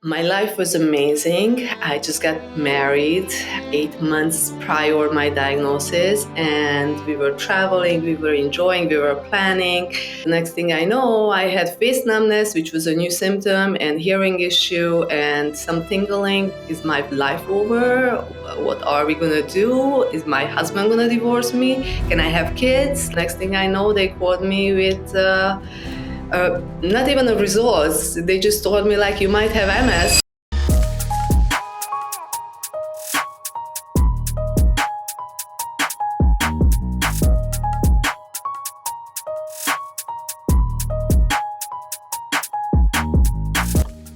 My life was amazing. I just got married 8 months prior my diagnosis, and we were traveling, we were enjoying, we were planning. The next thing I know, I had face numbness, which was a new symptom, and hearing issue, and some tingling. Is my life over? What are we gonna do? Is my husband gonna divorce me? Can I have kids? Next thing I know, they called me with not even a results. They just told me like you might have MS.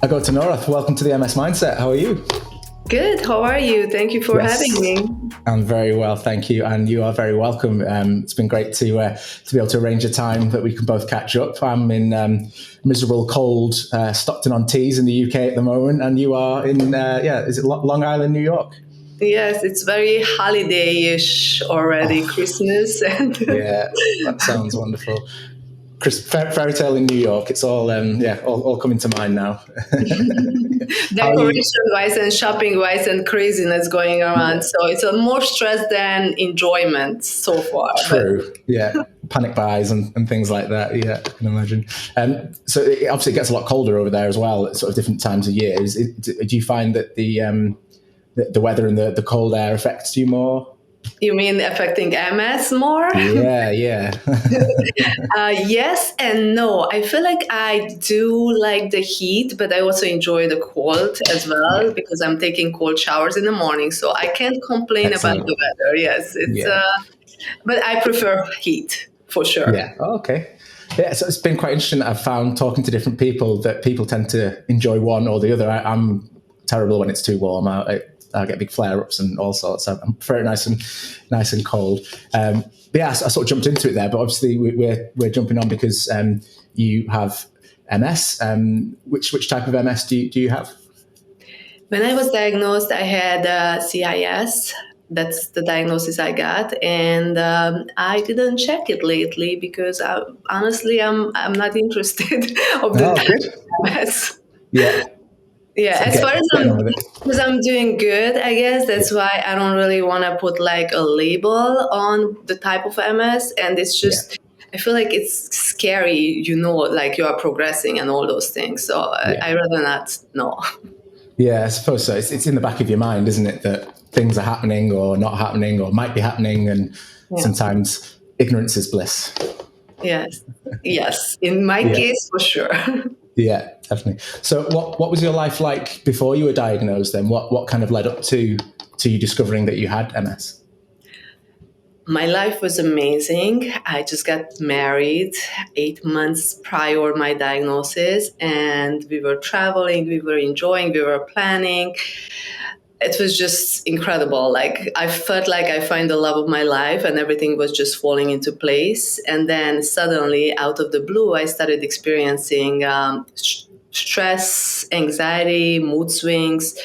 Agota Nawroth, welcome to the MS Mindset. How are you? Good. How are you? Thank you for having me. I'm very well, thank you, and you are very welcome. It's been great to be able to arrange a time that we can both catch up. I'm in miserable, cold Stockton-on-Tees in the UK at the moment, and you are in is it Long Island, New York? Yes, it's very holiday-ish already, Christmas. Yeah, that sounds wonderful. Fairy tale in New York. It's all all coming to mind now. Decoration-wise and shopping-wise and craziness going around. So it's a more stress than enjoyment so far. True. Yeah. Panic buys and things like that. Yeah, I can imagine. So it obviously gets a lot colder over there as well at sort of different times of year. Do you find that the weather and the cold air affects you more? You mean affecting MS more? Yeah. Yes and no. I feel like I do like the heat, but I also enjoy the cold as well because I'm taking cold showers in the morning. So I can't complain about the weather. Yes, but I prefer heat for sure. Yeah. Oh, okay. Yeah, so it's been quite interesting. I've found talking to different people that people tend to enjoy one or the other. I'm terrible when it's too warm. I get big flare-ups and all sorts. I'm very nice and cold. But yeah, I sort of jumped into it there. But obviously, we're jumping on because you have MS. Which type of MS do you have? When I was diagnosed, I had CIS. That's the diagnosis I got, and I didn't check it lately because honestly, I'm not interested of the type of MS. Yeah. Yeah, as far as I'm doing good, I guess that's why I don't really want to put like a label on the type of MS. And it's just, I feel like it's scary, like you are progressing and all those things. So I rather not know. Yeah, I suppose so. It's in the back of your mind, isn't it, that things are happening or not happening or might be happening. And sometimes ignorance is bliss. Yes. In my case, for sure. Yeah, definitely. So what was your life like before you were diagnosed then? What kind of led up to you discovering that you had MS? My life was amazing. I just got married 8 months prior my diagnosis, and we were traveling, we were enjoying, we were planning. It was just incredible. Like I felt like I found the love of my life and everything was just falling into place. And then suddenly out of the blue, I started experiencing stress, anxiety, mood swings.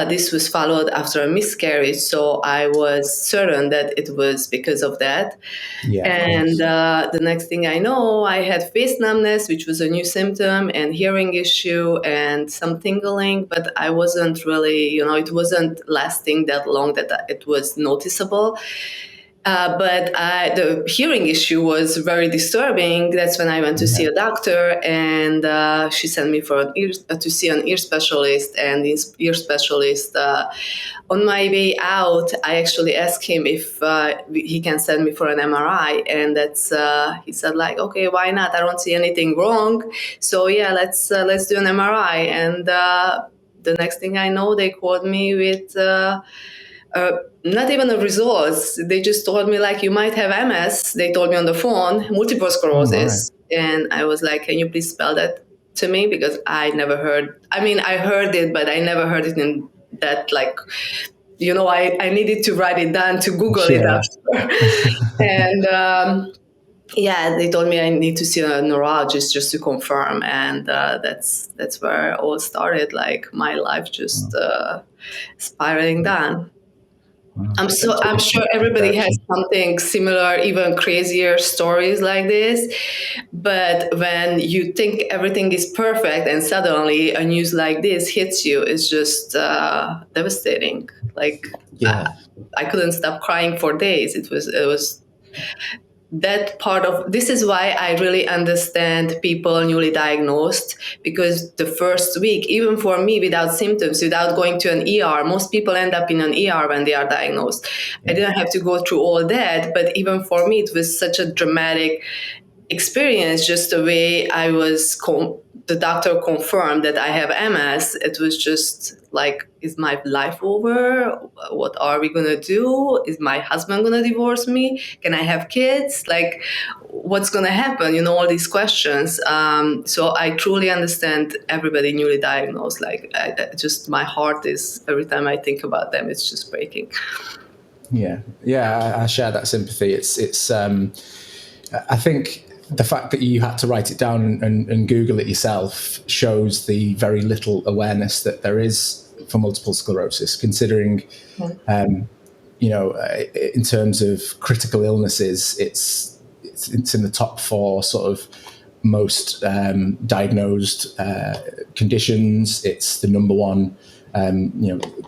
This was followed after a miscarriage, so I was certain that it was because of that. And the next thing I know, I had face numbness, which was a new symptom, and hearing issue, and some tingling, but I wasn't really, it wasn't lasting that long that it was noticeable. But the hearing issue was very disturbing. That's when I went to see a doctor, and she sent me to see an ear specialist. And this ear specialist, on my way out, I actually asked him if he can send me for an MRI, and he said like, okay, why not? I don't see anything wrong. So yeah, let's do an MRI. And the next thing I know, they called me with. Not even the results. They just told me like you might have MS. They told me on the phone, multiple sclerosis. And I was like, can you please spell that to me? Because I never heard. I mean, I heard it, but I never heard it in that like, I needed to write it down to Google it after. And they told me I need to see a neurologist just to confirm. And that's where it all started. Like my life just spiraling down. I'm sure everybody has something similar, even crazier stories like this. But when you think everything is perfect and suddenly a news like this hits you, it's just devastating. Like, I couldn't stop crying for days. It was that part of this is why I really understand people newly diagnosed, because the first week, even for me, without symptoms, without going to an ER, most people end up in an ER when they are diagnosed. I didn't have to go through all that, but even for me, it was such a dramatic experience. Just the way the doctor confirmed that I have MS, it was just like, is my life over? What are we gonna do? Is my husband gonna divorce me? Can I have kids? Like, what's gonna happen? All these questions. So I truly understand everybody newly diagnosed. Like, just my heart is, every time I think about them, it's just breaking. Yeah, I share that sympathy. It's I think the fact that you had to write it down and Google it yourself shows the very little awareness that there is for multiple sclerosis, considering, in terms of critical illnesses, it's in the top 4 sort of most diagnosed conditions. It's the number 1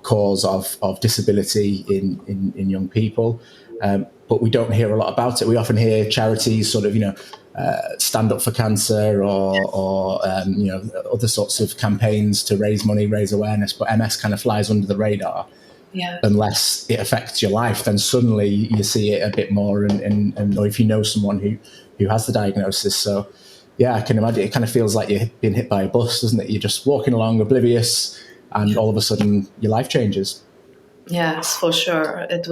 cause of disability in young people. But we don't hear a lot about it. We often hear charities sort of, stand up for cancer or other sorts of campaigns to raise money, raise awareness. But MS kind of flies under the radar. Unless it affects your life, then suddenly you see it a bit more, and or if you know someone who has the diagnosis. So, yeah, I can imagine it kind of feels like you're being hit by a bus, doesn't it? You're just walking along oblivious, and all of a sudden your life changes. Yes, for sure. It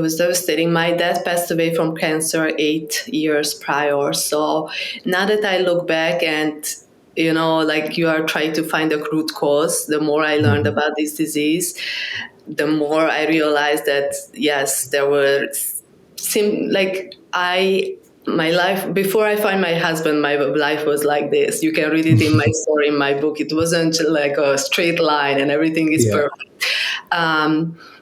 was devastating. My dad passed away from cancer 8 years prior. So now that I look back and, like you are trying to find the root cause, the more I learned about this disease, the more I realized that, yes, there were my life, before I find my husband, my life was like this. You can read it in my story, in my book. It wasn't like a straight line and everything is perfect.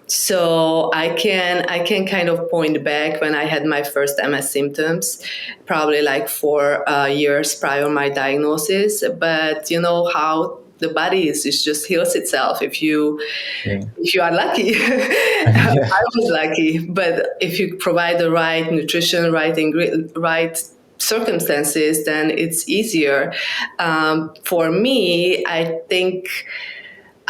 So I can kind of point back when I had my first MS symptoms, probably like 4 years prior my diagnosis. But you know how the body is, it just heals itself if you are lucky. I was lucky, but if you provide the right nutrition, right circumstances, then it's easier. For me, I think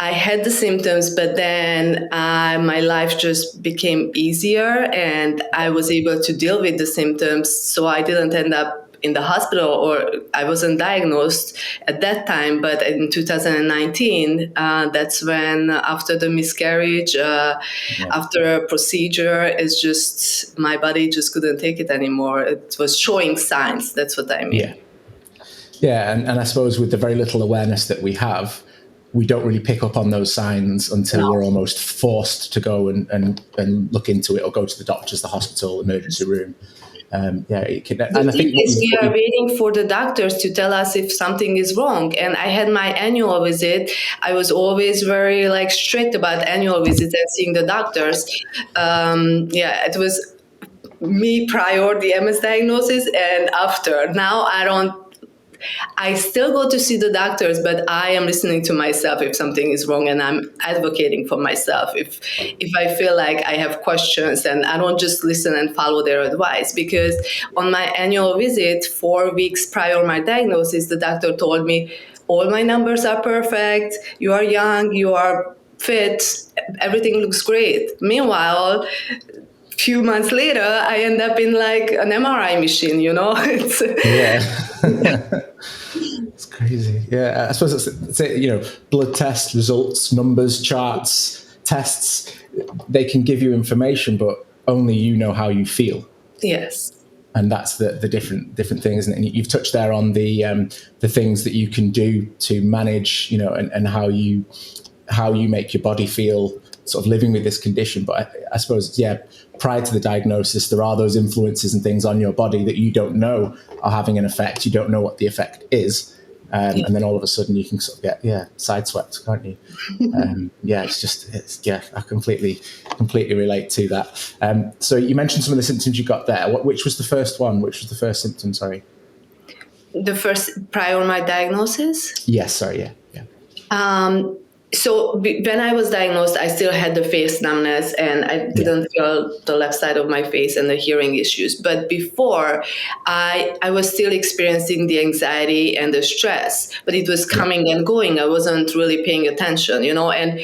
I had the symptoms, but then my life just became easier and I was able to deal with the symptoms. So I didn't end up in the hospital, or I wasn't diagnosed at that time. But in 2019, that's when, after the miscarriage, after a procedure, it's just, my body just couldn't take it anymore. It was showing signs. That's what I mean. Yeah. And I suppose with the very little awareness that we have, we don't really pick up on those signs until we're almost forced to go and look into it, or go to the doctors, the hospital, emergency room. I think we are waiting for the doctors to tell us if something is wrong. And I had my annual visit. I was always very strict about annual visits and seeing the doctors. It was me prior the MS diagnosis and after. Now I still go to see the doctors, but I am listening to myself if something is wrong, and I'm advocating for myself if I feel like I have questions, and I don't just listen and follow their advice. Because on my annual visit 4 weeks prior my diagnosis, the doctor told me, all my numbers are perfect, you are young, you are fit, everything looks great. Meanwhile, few months later, I end up in an MRI machine, It's crazy. Yeah, I suppose it's blood test results, numbers, charts, tests. They can give you information, but only you know how you feel. Yes. And that's the different thing, isn't it? And you've touched there on the things that you can do to manage, and how you make your body feel sort of living with this condition. But I suppose, prior to the diagnosis, there are those influences and things on your body that you don't know are having an effect. You don't know what the effect is, And then all of a sudden you can sort of get sideswept, can't you? I completely relate to that. So you mentioned some of the symptoms you got there. Which was the first one? Which was the first symptom? Sorry. The first prior my diagnosis? Yes. Sorry. Yeah. So when I was diagnosed, I still had the face numbness and I didn't feel the left side of my face and the hearing issues. But before, I was still experiencing the anxiety and the stress, but it was coming and going. I wasn't really paying attention, and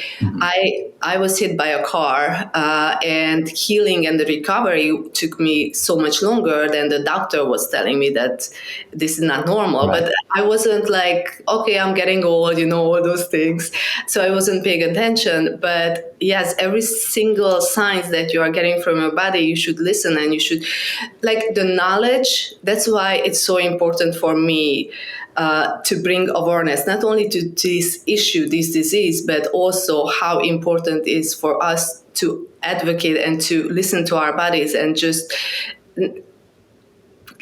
I was hit by a car and healing and the recovery took me so much longer than the doctor was telling me that this is not normal. Right. But I wasn't like, okay, I'm getting old, all those things. So I wasn't paying attention. But yes, every single signs that you are getting from your body, you should listen and you should, like the knowledge. That's why it's so important for me to bring awareness, not only to this issue, this disease, but also how important it is for us to advocate and to listen to our bodies and just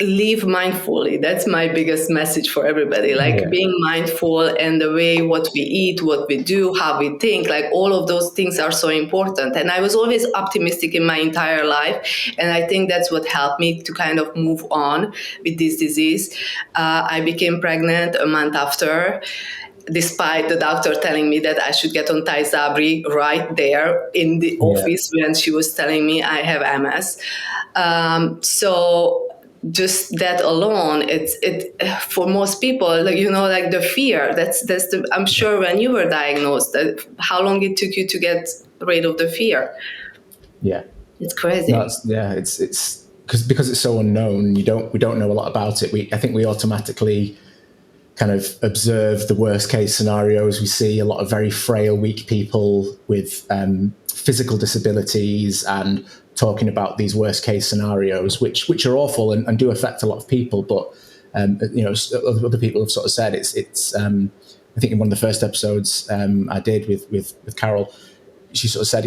live mindfully. That's my biggest message for everybody. Like being mindful and the way what we eat, what we do, how we think, like all of those things are so important. And I was always optimistic in my entire life. And I think that's what helped me to kind of move on with this disease. I became pregnant a month after, despite the doctor telling me that I should get on Tysabri right there in the office when she was telling me I have MS. So just that alone, it for most people, like the fear. That's the. I'm sure when you were diagnosed, how long it took you to get rid of the fear. Yeah, it's crazy. No, it's because it's so unknown. We don't know a lot about it. I think we automatically kind of observe the worst case scenarios. We see a lot of very frail, weak people with physical disabilities and talking about these worst case scenarios, which are awful and do affect a lot of people. But other people have sort of said it's. I think in one of the first episodes I did with Carol, she sort of said,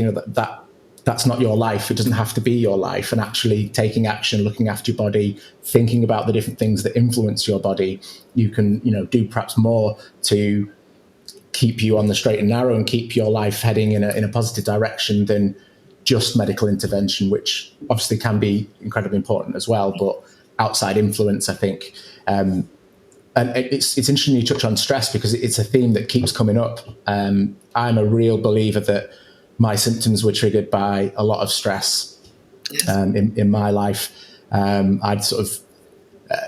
that's not your life. It doesn't have to be your life. And actually taking action, looking after your body, thinking about the different things that influence your body, you can, do perhaps more to keep you on the straight and narrow and keep your life heading in a positive direction than just medical intervention, which obviously can be incredibly important as well. But outside influence, I think, and it's interesting you touch on stress because it's a theme that keeps coming up. I'm a real believer that my symptoms were triggered by a lot of stress in my life. I'd sort of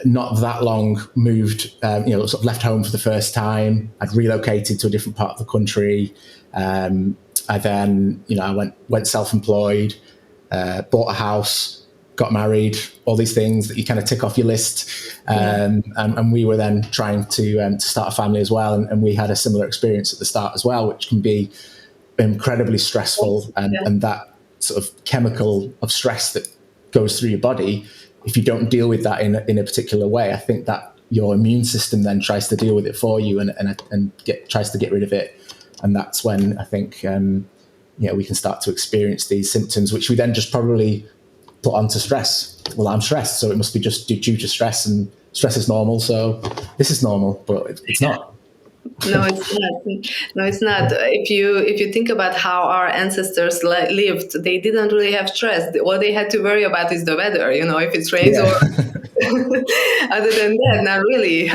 not that long moved, sort of left home for the first time. I'd relocated to a different part of the country. I then, I went self-employed, bought a house, got married, all these things that you kind of tick off your list. And we were then trying to start a family as well. And we had a similar experience at the start as well, which can be incredibly stressful. And that sort of chemical of stress that goes through your body, if you don't deal with that in a particular way, I think that your immune system then tries to deal with it for you and tries to get rid of it. And that's when I think, we can start to experience these symptoms, which we then just probably put onto stress. Well, I'm stressed, so it must be just due to stress, and stress is normal. So this is normal, but it's not. No, it's not. No, it's not. If you think about how our ancestors lived, they didn't really have stress. All they had to worry about is the weather. If it rains or. Other than that, not really.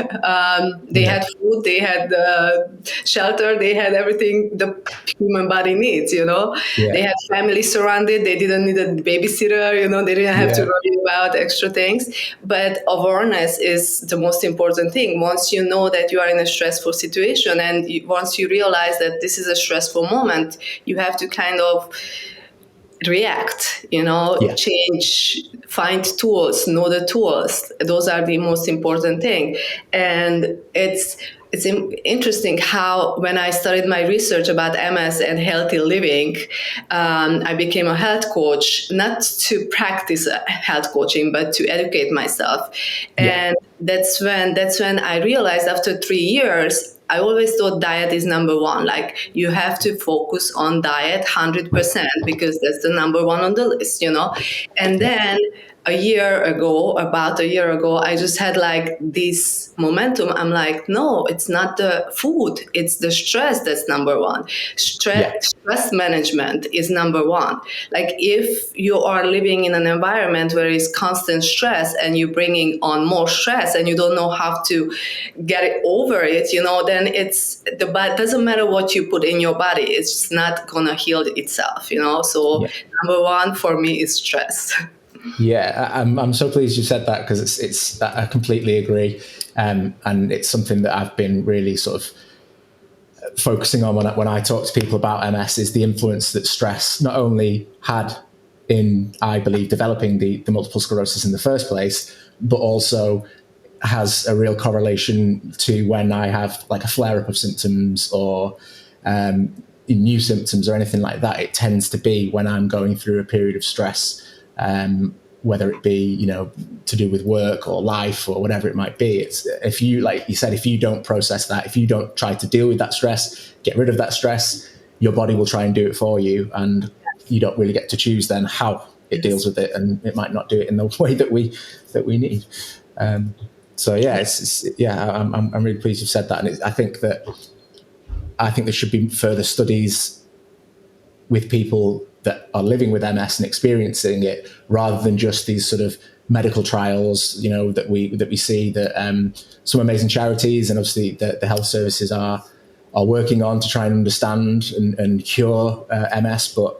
They had food, they had shelter, they had everything the human body needs. They had family surrounded. They didn't need a babysitter. They didn't have to worry about extra things. But awareness is the most important thing. Once you know that you are in a stressful situation, and once you realize that this is a stressful moment, you have to kind of react, change, find tools, know the tools. Those are the most important thing. And it's interesting how when I started my research about MS and healthy living, I became a health coach, not to practice health coaching, but to educate myself. And that's when I realized after 3 years, I always thought diet is number one. Like you have to focus on diet 100% because that's the number one on the list, And then about a year ago, I just had like this momentum. I'm like, no, it's not the food, it's the stress that's number one. Stress management is number one. Like if you are living in an environment where it's constant stress and you're bringing on more stress and you don't know how to get it over it, then doesn't matter what you put in your body, it's just not gonna heal itself, So number one for me is stress. Yeah, I'm so pleased you said that, because it's I completely agree, and it's something that I've been really sort of focusing on when I talk to people about MS, is the influence that stress not only had in, I believe, developing the multiple sclerosis in the first place, but also has a real correlation to when I have like a flare up of symptoms or new symptoms or anything like that. It tends to be when I'm going through a period of stress, whether it be, to do with work or life or whatever it might be. It's, if you, like you said, if you don't process that, if you don't try to deal with that stress, get rid of that stress, your body will try and do it for you. And you don't really get to choose then how it deals with it. And it might not do it in the way that we need. So yeah, I'm really pleased you've said that. And I think there should be further studies with people that are living with MS and experiencing it, rather than just these sort of medical trials, that we see that some amazing charities and obviously the health services are working on to try and understand and cure MS. But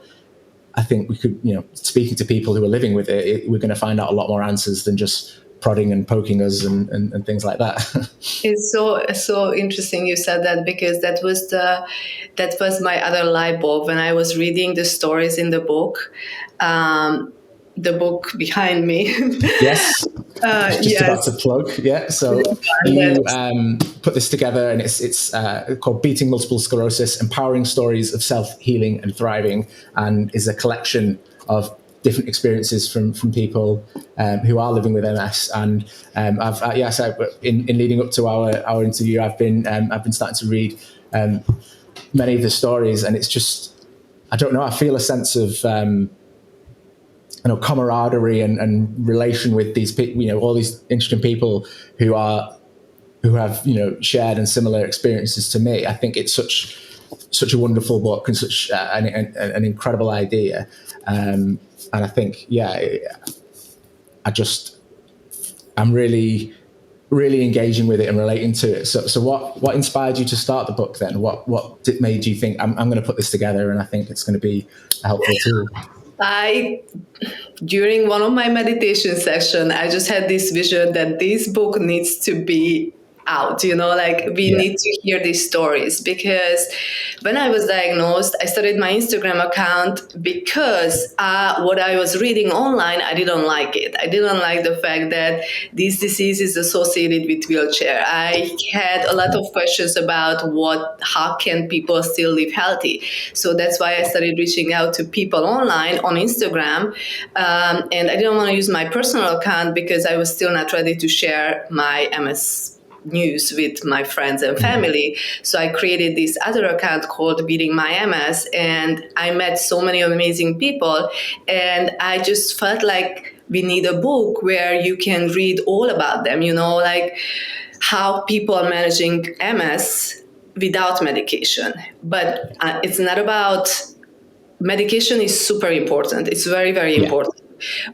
I think we could, speaking to people who are living with it, we're going to find out a lot more answers than just prodding and poking us and things like that. It's so interesting you said that, because that was my other light bulb when I was reading the stories in the book. The book behind me. Yes. Just about to plug. Yeah. So you put this together, and it's called Beating Multiple Sclerosis: Empowering Stories of Self-Healing and Thriving, and is a collection of different experiences from people who are living with MS. And in leading up to our interview, I've been starting to read many of the stories, and it's just, I don't know, I feel a sense of camaraderie and relation with these people, all these interesting people who have shared and similar experiences to me. I think it's such a wonderful book and such an incredible idea. And I think, I'm really, really engaging with it and relating to it. So what inspired you to start the book then? What made you think I'm going to put this together, and I think it's going to be a helpful tool? During one of my meditation sessions, I just had this vision that this book needs to be out, we need to hear these stories. Because when I was diagnosed, I started my Instagram account because what I was reading online, I didn't like it. I didn't like the fact that this disease is associated with wheelchair. I had a lot of questions about how can people still live healthy. So that's why I started reaching out to people online on Instagram. And I didn't want to use my personal account because I was still not ready to share my MS news with my friends and family. So I created this other account called Beating My MS, and I met so many amazing people, and I just felt like we need a book where you can read all about them, like how people are managing MS without medication. But it's not about medication. Is super important. It's very, very important.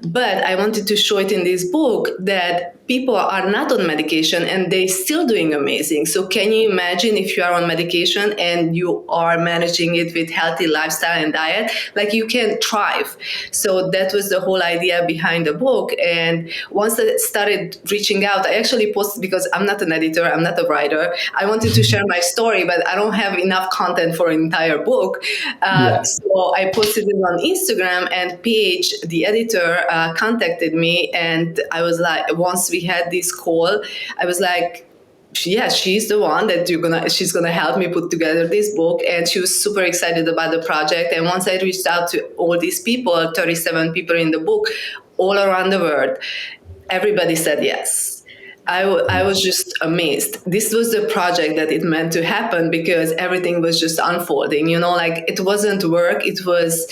But I wanted to show it in this book that people are not on medication and they're still doing amazing. So can you imagine if you are on medication and you are managing it with healthy lifestyle and diet, like you can thrive. So that was the whole idea behind the book. And once I started reaching out, I actually posted, because I'm not an editor, I'm not a writer. I wanted to share my story, but I don't have enough content for an entire book. So I posted it on Instagram, and Paige, the editor, contacted me, and I was like, once we had this call, I was like, yeah, she's the one that she's gonna help me put together this book. And she was super excited about the project. And once I reached out to all these people, 37 people in the book, all around the world, everybody said yes. I was just amazed. This was the project that it meant to happen, because everything was just unfolding, like it wasn't work. It was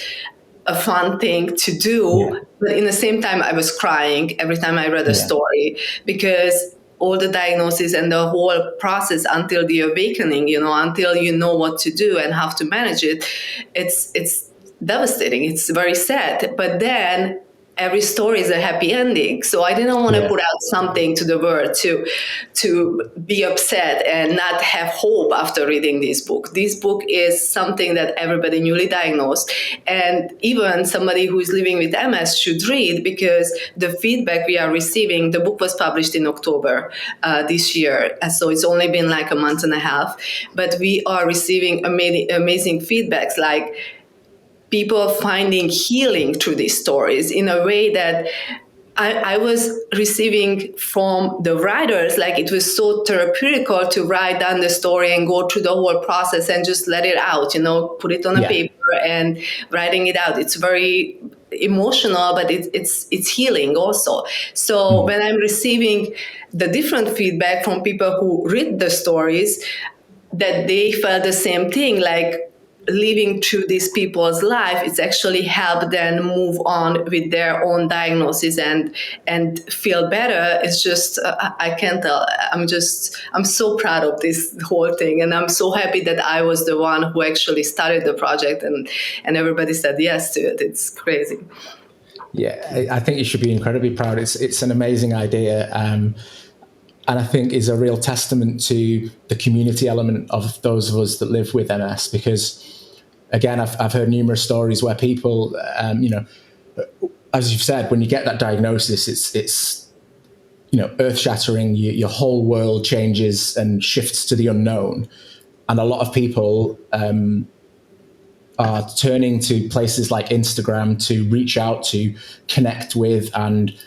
a fun thing to do. But in the same time, I was crying every time I read a story, because all the diagnosis and the whole process until the awakening, until you know what to do and how to manage it, it's devastating. It's very sad. But then every story is a happy ending. So I didn't want to put out something to the world to be upset and not have hope after reading this book. This book is something that everybody newly diagnosed and even somebody who is living with MS should read, because the feedback we are receiving, the book was published in October this year. And so it's only been like a month and a half, but we are receiving amazing feedbacks, like people finding healing through these stories in a way that I was receiving from the writers. Like, it was so therapeutical to write down the story and go through the whole process and just let it out, put it on a paper and writing it out. It's very emotional, but it's healing also. So when I'm receiving the different feedback from people who read the stories, that they felt the same thing, like living through these people's life, it's actually helped them move on with their own diagnosis and feel better. It's just, I can't tell. I'm so proud of this whole thing. And I'm so happy that I was the one who actually started the project and everybody said yes to it. It's crazy. Yeah, I think you should be incredibly proud. It's an amazing idea. And I think is a real testament to the community element of those of us that live with MS, because again, I've heard numerous stories where people, as you've said, when you get that diagnosis, it's earth-shattering. Your whole world changes and shifts to the unknown. And a lot of people are turning to places like Instagram to reach out, to connect with and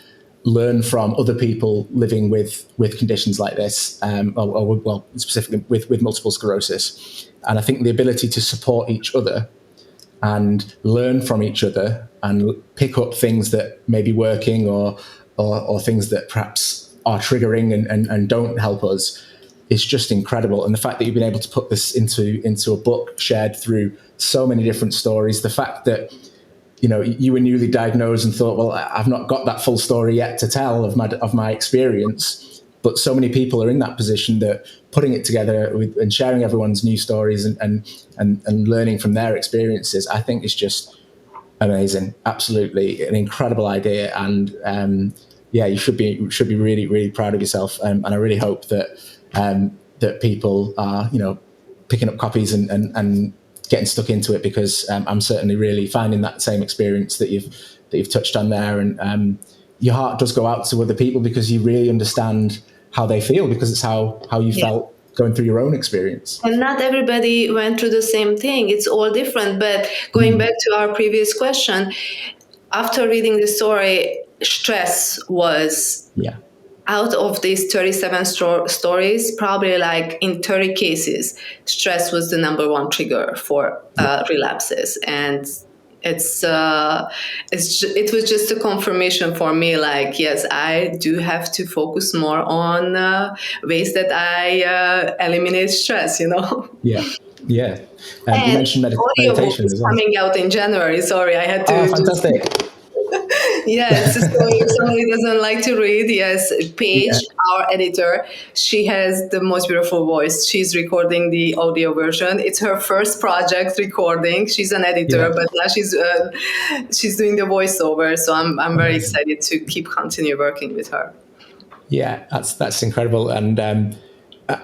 learn from other people living with conditions like this, or specifically with multiple sclerosis. And I think the ability to support each other and learn from each other and pick up things that may be working or things that perhaps are triggering and don't help us is just incredible. And the fact that you've been able to put this into a book shared through so many different stories, the fact that you were newly diagnosed and thought, well, I've not got that full story yet to tell of my experience, but so many people are in that position that putting it together and sharing everyone's new stories and learning from their experiences, I think is just amazing. Absolutely an incredible idea. And you should be really, really proud of yourself. And I really hope that people are, picking up copies and getting stuck into it, because I'm certainly really finding that same experience that you've touched on there. And your heart does go out to other people because you really understand how they feel, because it's how you felt going through your own experience. And not everybody went through the same thing. It's all different. But going back to our previous question, after reading the story, stress was out of these 37 stories, probably like in 30 cases, stress was the number one trigger for relapses. And it was just a confirmation for me, like, yes, I do have to focus more on ways that I eliminate stress, Yeah. You mentioned meditation as well. Coming out in January. Sorry, I had to. Oh, fantastic. Yes, so if somebody doesn't like to read, yes, Paige, our editor, she has the most beautiful voice. She's recording the audio version. It's her first project recording. She's an editor, but now she's doing the voiceover. So I'm very excited to continue working with her. Yeah, that's incredible.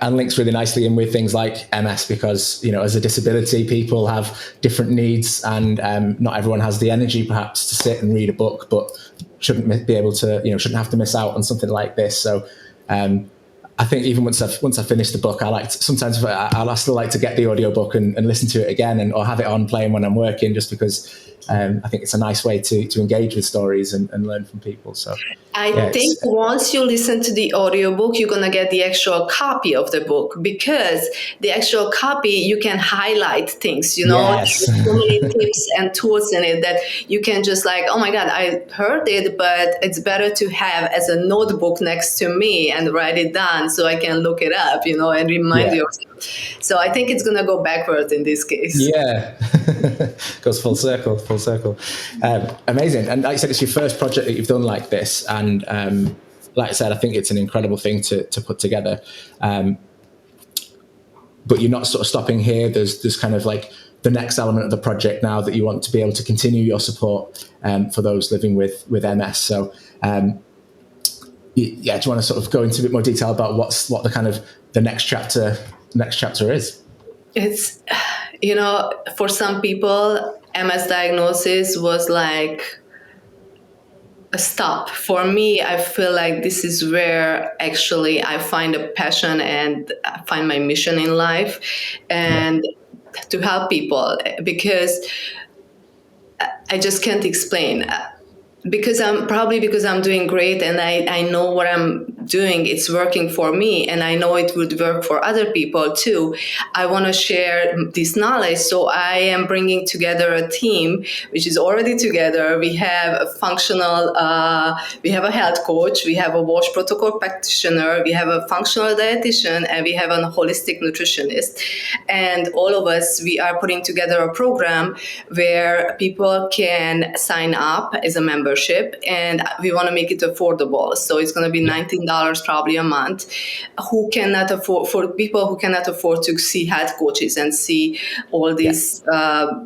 And links really nicely in with things like MS, because, as a disability, people have different needs, and not everyone has the energy perhaps to sit and read a book, but shouldn't be able to, shouldn't have to miss out on something like this. So I think even once I've finished the book, sometimes I'll still like to get the audiobook and listen to it again or have it on playing when I'm working, just because I think it's a nice way to engage with stories and learn from people. So I think once you listen to the audiobook, you're going to get the actual copy of the book, because the actual copy, you can highlight things, There's so many tips and tools in it that you can just like, oh my God, I heard it, but it's better to have as a notebook next to me and write it down so I can look it up, and remind yourself. So I think it's going to go backwards in this case. Yeah. Goes full circle. full circle. Amazing. And like I said, it's your first project that you've done like this. And like I said, I think it's an incredible thing to put together. But you're not sort of stopping here. There's kind of like the next element of the project now that you want to be able to continue your support for those living with MS. So, do you want to sort of go into a bit more detail about what the kind of the next chapter is? It's, for some people, MS diagnosis was like a stop. For me, I feel like this is where actually I find a passion and I find my mission in life, and to help people, because I just can't explain. Because I'm doing great and I know what I'm doing, it's working for me, and I know it would work for other people too. I want to share this knowledge, so I am bringing together a team which is already together. We have a functional, we have a health coach, we have a WASH protocol practitioner, we have a functional dietitian, and we have a holistic nutritionist. And all of us, we are putting together a program where people can sign up as a member, and we want to make it affordable. So it's going to be $19 probably a month. For people who cannot afford to see health coaches and see all these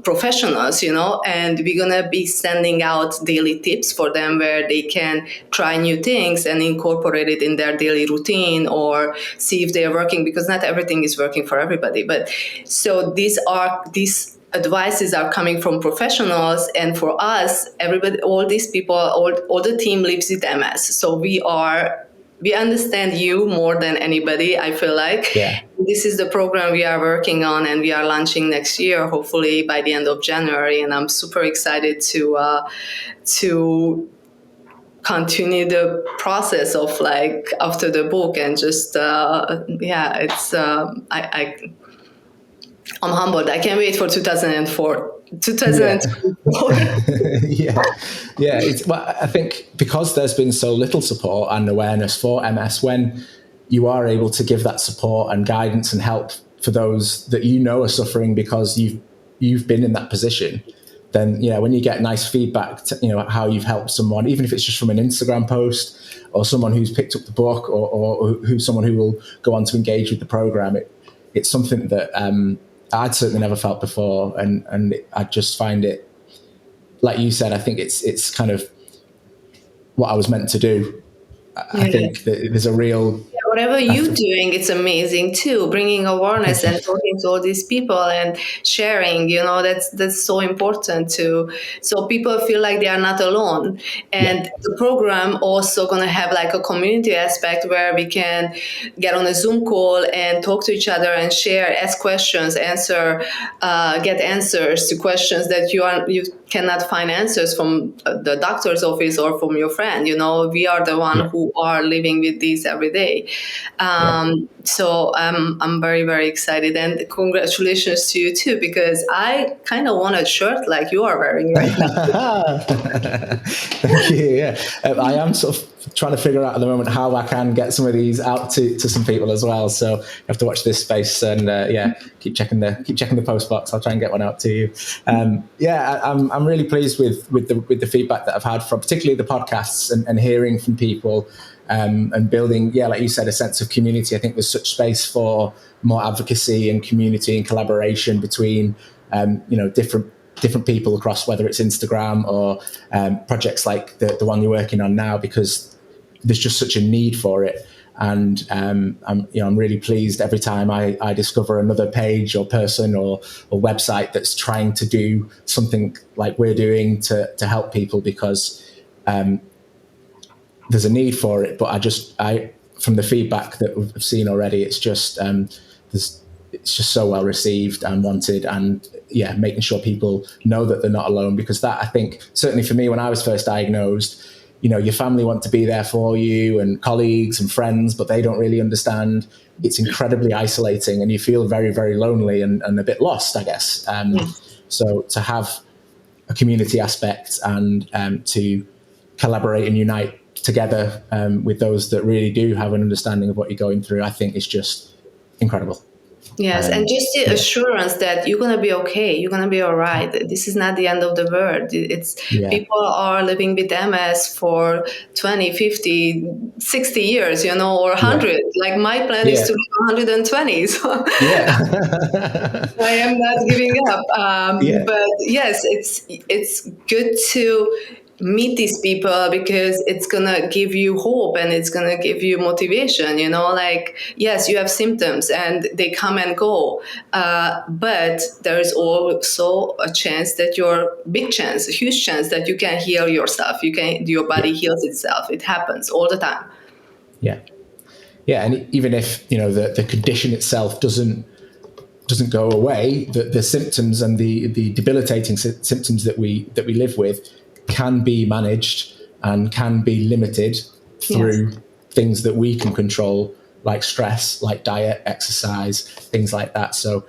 professionals, and we're going to be sending out daily tips for them where they can try new things and incorporate it in their daily routine or see if they're working, because not everything is working for everybody. But so these advices are coming from professionals, and for us, everybody, all these people, all the team lives with MS. So we understand you more than anybody, I feel like. Yeah. This is the program we are working on, and we are launching next year, hopefully by the end of January. And I'm super excited to continue the process of like after the book, and just I'm humbled. I can't wait for 2024. Yeah. I think because there's been so little support and awareness for MS, when you are able to give that support and guidance and help for those that are suffering because you've been in that position, then when you get nice feedback to, how you've helped someone, even if it's just from an Instagram post or someone who's picked up the book or who's someone who will go on to engage with the program, it's something that I'd certainly never felt before, and I just find it, like you said, I think it's kind of what I was meant to do. I think that there's a real... whatever you're doing, it's amazing too. Bringing awareness and talking to all these people and sharing, that's so important too. So people feel like they are not alone. And the program also going to have like a community aspect where we can get on a Zoom call and talk to each other and share, ask questions, get answers to questions that you cannot find answers from the doctor's office or from your friend. We are the one who are living with these every day. So I'm very, very excited, and congratulations to you too, because I kind of want a shirt like you are wearing right now. Thank you. Yeah, I am sort of trying to figure out at the moment how I can get some of these out to some people as well. So you have to watch this space and keep checking the post box. I'll try and get one out to you. I'm really pleased with the feedback that I've had from particularly the podcasts and hearing from people. And building, like you said, a sense of community. I think there's such space for more advocacy and community and collaboration between, different people across, whether it's Instagram or projects like the one you're working on now, because there's just such a need for it. And I'm really pleased every time I discover another page or person or website that's trying to do something like we're doing to help people, because there's a need for it. But I from the feedback that we've seen already, it's just it's just so well received and wanted, and making sure people know that they're not alone, because that, I think, certainly for me, when I was first diagnosed, your family want to be there for you and colleagues and friends, but they don't really understand. It's incredibly isolating, and you feel very, very lonely and a bit lost, I guess. So to have a community aspect and to collaborate and unite together with those that really do have an understanding of what you're going through, I think is just incredible. Yes, and just the assurance that you're going to be okay, you're going to be all right. This is not the end of the world. It's people are living with MS for 20, 50, 60 years, or 100. Like my plan is to live 120. So I am not giving up. But yes, it's good to meet these people because it's gonna give you hope and it's gonna give you motivation. Like, yes, you have symptoms and they come and go, but there is also a chance that a huge chance that you can heal yourself. Your body heals itself. It happens all the time. Yeah, and even if the condition itself doesn't go away, the symptoms and the debilitating symptoms that we live with can be managed and can be limited through things that we can control, like stress, like diet, exercise, things like that. So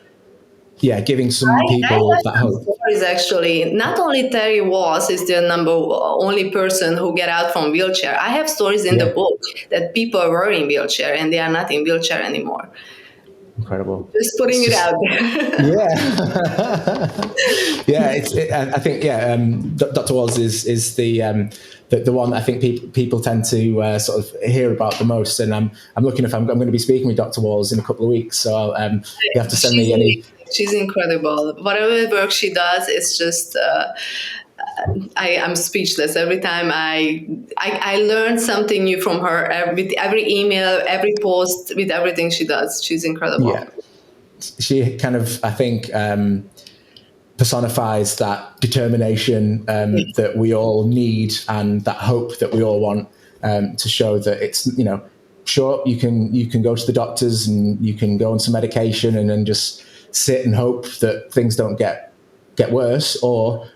giving some people that hope. Stories, actually, not only Terry Walls is the only person who get out from wheelchair. I have stories in the book that people were in wheelchair and they are not in wheelchair anymore. Incredible. Just putting it out there. I think Dr. Walls is the one that I think people tend to sort of hear about the most. And I'm looking if I'm going to be speaking with Dr. Walls in a couple of weeks, so you have to send me any. She's incredible. Whatever work she does, it's just. I'm speechless every time I learn something new from her. With every email, every post, with everything she does, she's incredible. Yeah, she kind of, I think, personifies that determination that we all need and that hope that we all want, to show that it's sure you can go to the doctors and you can go on some medication and then just sit and hope that things don't get worse, or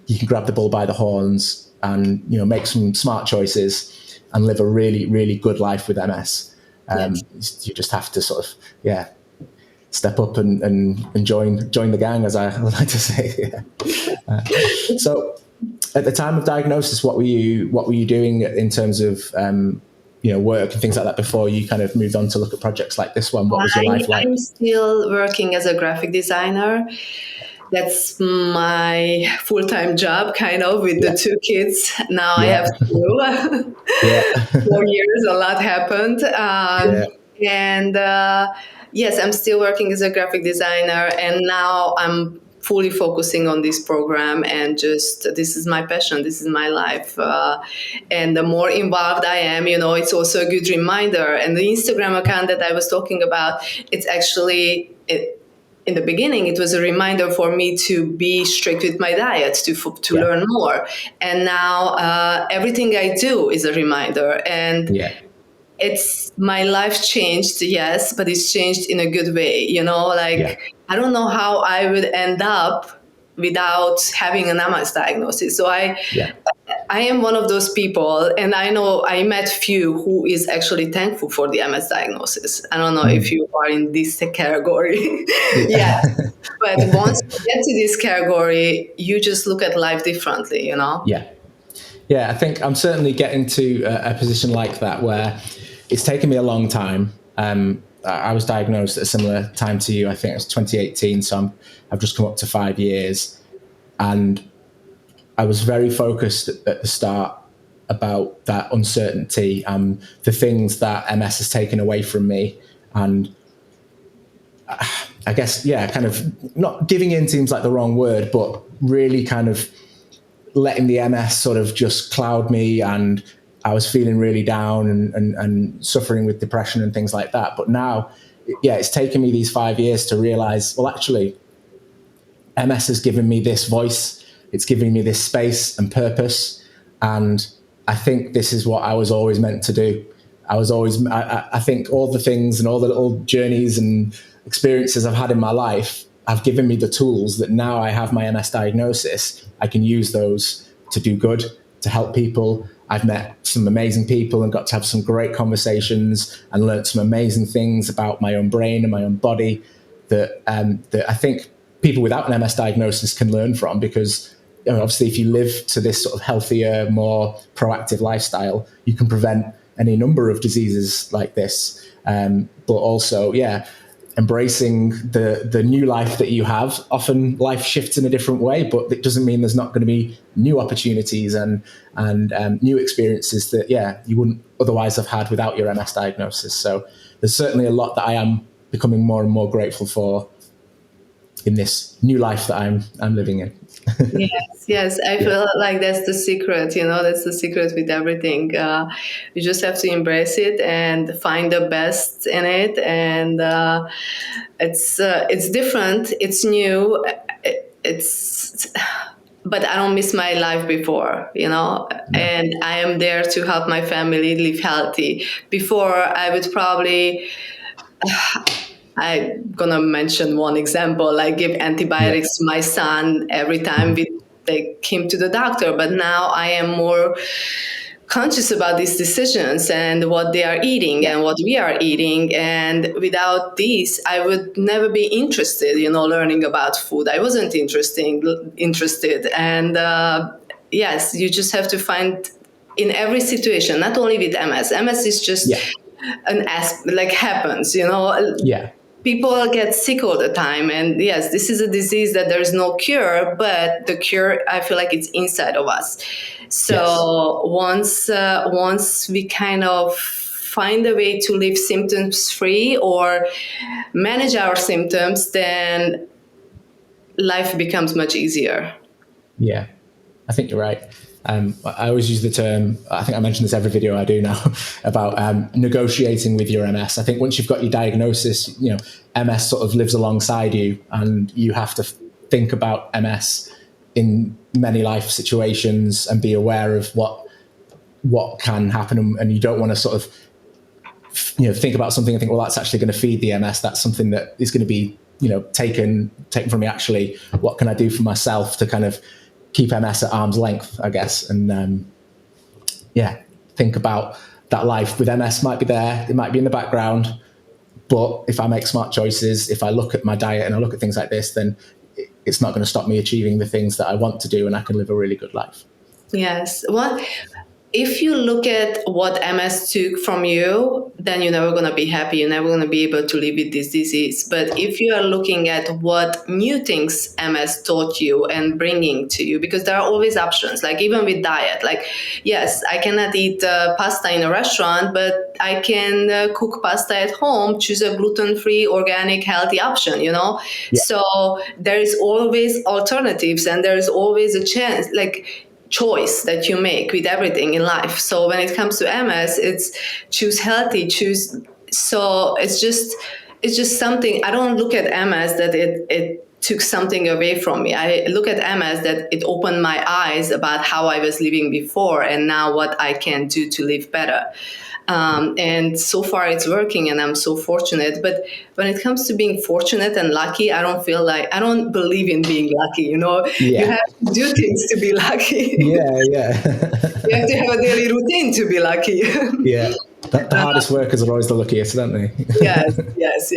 you can grab the bull by the horns and make some smart choices and live a really, really good life with MS. You just have to sort of step up and join the gang, as I like to say. So, at the time of diagnosis, what were you doing in terms of work and things like that before you kind of moved on to look at projects like this one? What was your life like? I'm still working as a graphic designer. That's my full-time job, kind of, with the 2 kids. Now I have 2. 4 years, a lot happened. And yes, I'm still working as a graphic designer. And now I'm fully focusing on this program. And this is my passion. This is my life. And the more involved I am, it's also a good reminder. And the Instagram account that I was talking about, it's actually... in the beginning, it was a reminder for me to be strict with my diet, to learn more. And now everything I do is a reminder. And it's my life changed, yes, but it's changed in a good way. I don't know how I would end up without having an MS diagnosis. So I am one of those people, and I know I met few who is actually thankful for the MS diagnosis. I don't know if you are in this category. But once you get to this category, you just look at life differently, Yeah, I think I'm certainly getting to a position like that where it's taken me a long time. I was diagnosed at a similar time to you. I think it was 2018, so I've just come up to 5 years. And I was very focused at the start about that uncertainty and the things that MS has taken away from me. And I guess, kind of not giving in seems like the wrong word, but really kind of letting the MS sort of just cloud me. And I was feeling really down and suffering with depression and things like that. But now, it's taken me these 5 years to realize, well, actually, MS has given me this voice. It's giving me this space and purpose. And I think this is what I was always meant to do. I think all the things and all the little journeys and experiences I've had in my life have given me the tools that now I have my MS diagnosis. I can use those to do good, to help people. I've met some amazing people and got to have some great conversations and learned some amazing things about my own brain and my own body that I think people without an MS diagnosis can learn from, because obviously if you live to this sort of healthier, more proactive lifestyle, you can prevent any number of diseases like this. But also, embracing the new life that you have. Often life shifts in a different way, but it doesn't mean there's not going to be new opportunities and new experiences that, you wouldn't otherwise have had without your MS diagnosis. So there's certainly a lot that I am becoming more and more grateful for in this new life that I'm living in. Yes. I feel like that's the secret, that's the secret with everything. You just have to embrace it and find the best in it. And it's different. It's new. But I don't miss my life before, and I am there to help my family live healthy. Before, I would probably, I'm gonna mention one example, like give antibiotics to my son every time we take him to the doctor. But now I am more conscious about these decisions and what they are eating and what we are eating. And without these, I would never be interested, learning about food. I wasn't interested. And yes, you just have to find in every situation, not only with MS. MS is just like happens, People get sick all the time. And yes, this is a disease that there is no cure, but the cure, I feel like it's inside of us. So once we kind of find a way to live symptoms free or manage our symptoms, then life becomes much easier. Yeah, I think you're right. I always use the term, I think I mention this every video I do now, about negotiating with your MS. I think once you've got your diagnosis, MS sort of lives alongside you, and you have to think about MS in many life situations and be aware of what can happen. And you don't want to sort of, think about something and think, well, that's actually going to feed the MS. That's something that is going to be, taken from me. Actually, what can I do for myself to kind of keep MS at arm's length, I guess. And think about that life with MS might be there. It might be in the background. But if I make smart choices, if I look at my diet and I look at things like this, then it's not going to stop me achieving the things that I want to do, and I can live a really good life. Yes. Well, if you look at what MS took from you, then you're never going to be happy. You're never going to be able to live with this disease. But if you are looking at what new things MS taught you and bringing to you, because there are always options, like even with diet, like, yes, I cannot eat pasta in a restaurant, but I can cook pasta at home, choose a gluten-free, organic, healthy option, So there is always alternatives, and there is always a chance, like, choice that you make with everything in life. So when it comes to MS, it's choose healthy, so it's just something. I don't look at MS that it took something away from me. I look at MS that it opened my eyes about how I was living before and now what I can do to live better. And so far it's working, and I'm so fortunate. But when it comes to being fortunate and lucky, I don't believe in being lucky. You have to do things to be lucky. You have to have a daily routine to be lucky. The hardest workers are always the luckiest, aren't they? Yes.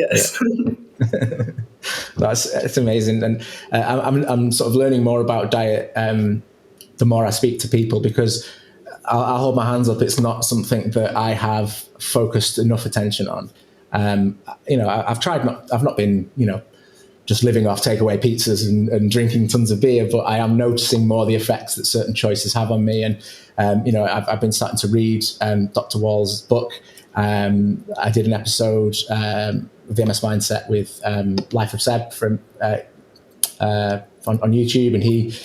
That's amazing. And I'm sort of learning more about diet the more I speak to people, because I'll hold my hands up. It's not something that I have focused enough attention on. I've not been, just living off takeaway pizzas and drinking tons of beer, but I am noticing more the effects that certain choices have on me. And, I've been starting to read Dr. Wall's book. I did an episode of the MS Mindset with Life of Seb from on YouTube, and he,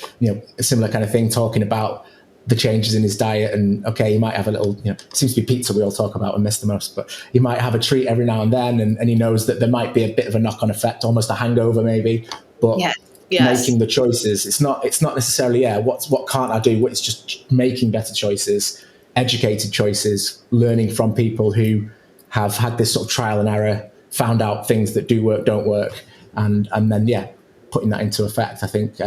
a similar kind of thing, talking about the changes in his diet. And okay, he might have a little, it seems to be pizza we all talk about and miss the most, but he might have a treat every now and then, and he knows that there might be a bit of a knock-on effect, almost a hangover maybe, but making the choices, it's not necessarily what can't I do, it's just making better choices, educated choices, learning from people who have had this sort of trial and error, found out things that do work, don't work, and then putting that into effect. I think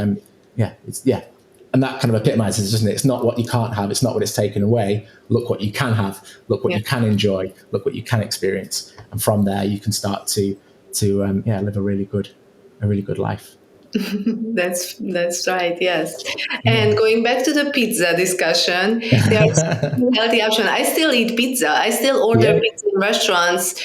and that kind of epitomizes, doesn't it? It's not what you can't have. It's not what it's taken away. Look what you can have. Look what you can enjoy. Look what you can experience. And from there, you can start to live a really good life. That's right. Yes. And going back to the pizza discussion, there's a healthy option. I still eat pizza. I still order pizza in restaurants.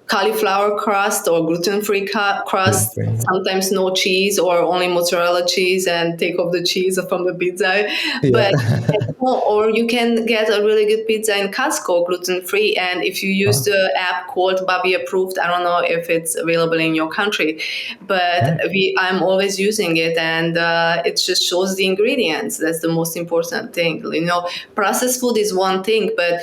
cauliflower crust or gluten-free crust, sometimes no cheese or only mozzarella cheese, and take off the cheese from the pizza. Yeah. But or you can get a really good pizza in Costco, gluten-free. And if you use the app called Bobby Approved, I don't know if it's available in your country, but I'm always using it, and it just shows the ingredients. That's the most important thing. Processed food is one thing, but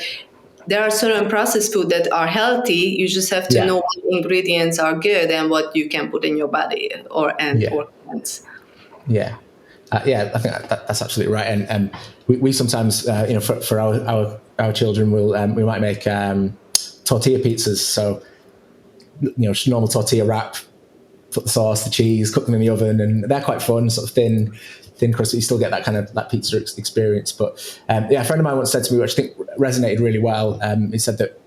there are certain processed food that are healthy. You just have to know what ingredients are good and what you can put in your body or hands. Yeah. I think that's absolutely right. And we sometimes, for our children, we might make tortilla pizzas. So, normal tortilla wrap, put the sauce, the cheese, cook them in the oven, and they're quite fun, sort of thin crust. But you still get that pizza experience. But a friend of mine once said to me, which I think resonated really well. He said that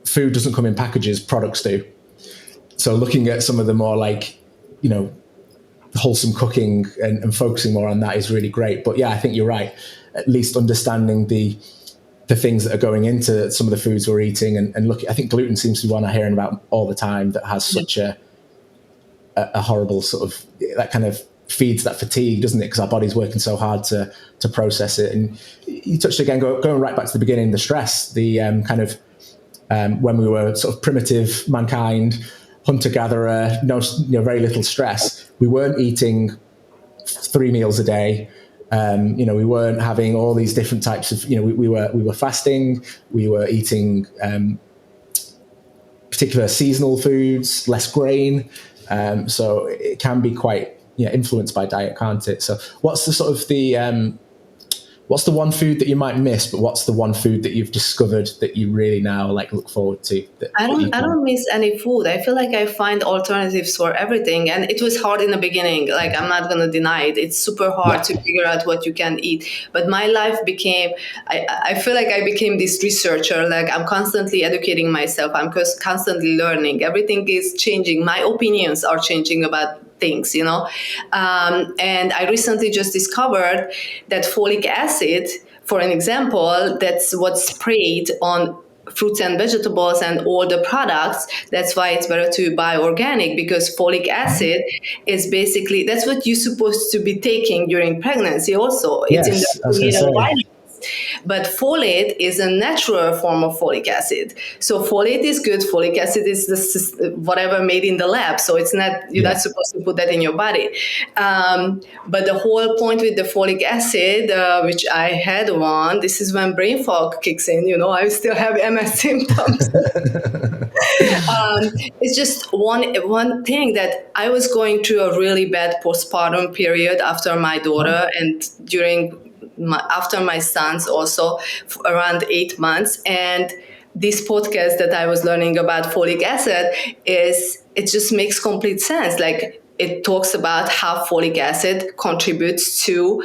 food doesn't come in packages, products do. So looking at some of the more wholesome cooking and focusing more on that is really great. But I think you're right. At least understanding the things that are going into some of the foods we're eating, and look, I think gluten seems to be one I'm hearing about all the time that has such a horrible sort of, that kind of feeds that fatigue, doesn't it? Because our body's working so hard to process it. And you touched again, going right back to the beginning, the stress, the kind of when we were sort of primitive mankind, hunter-gatherer, very little stress. We weren't eating 3 meals a day. We weren't having all these different types of, we were fasting, we were eating particular seasonal foods, less grain. So it can be quite influenced by diet, can't it? So what's the sort of what's the one food that you might miss, but what's the one food that you've discovered that you really now look forward to? I don't miss any food. I feel like I find alternatives for everything. And it was hard in the beginning. I'm not going to deny it. It's super hard to figure out what you can eat. But my life became, I feel like I became this researcher. I'm constantly educating myself. I'm constantly learning. Everything is changing. My opinions are changing about things, and I recently just discovered that folic acid, for an example, that's what's sprayed on fruits and vegetables and all the products. That's why it's better to buy organic, because folic acid is basically, that's what you're supposed to be taking during pregnancy also. It's in the vitamins. But folate is a natural form of folic acid. So folate is good. Folic acid is whatever made in the lab. So it's not, you're not supposed to put that in your body. But the whole point with the folic acid, which I had one, this is when brain fog kicks in. I still have MS symptoms. It's just one thing that I was going through a really bad postpartum period after my daughter and after my sons also, around 8 months. And this podcast that I was learning about folic acid it just makes complete sense. It talks about how folic acid contributes to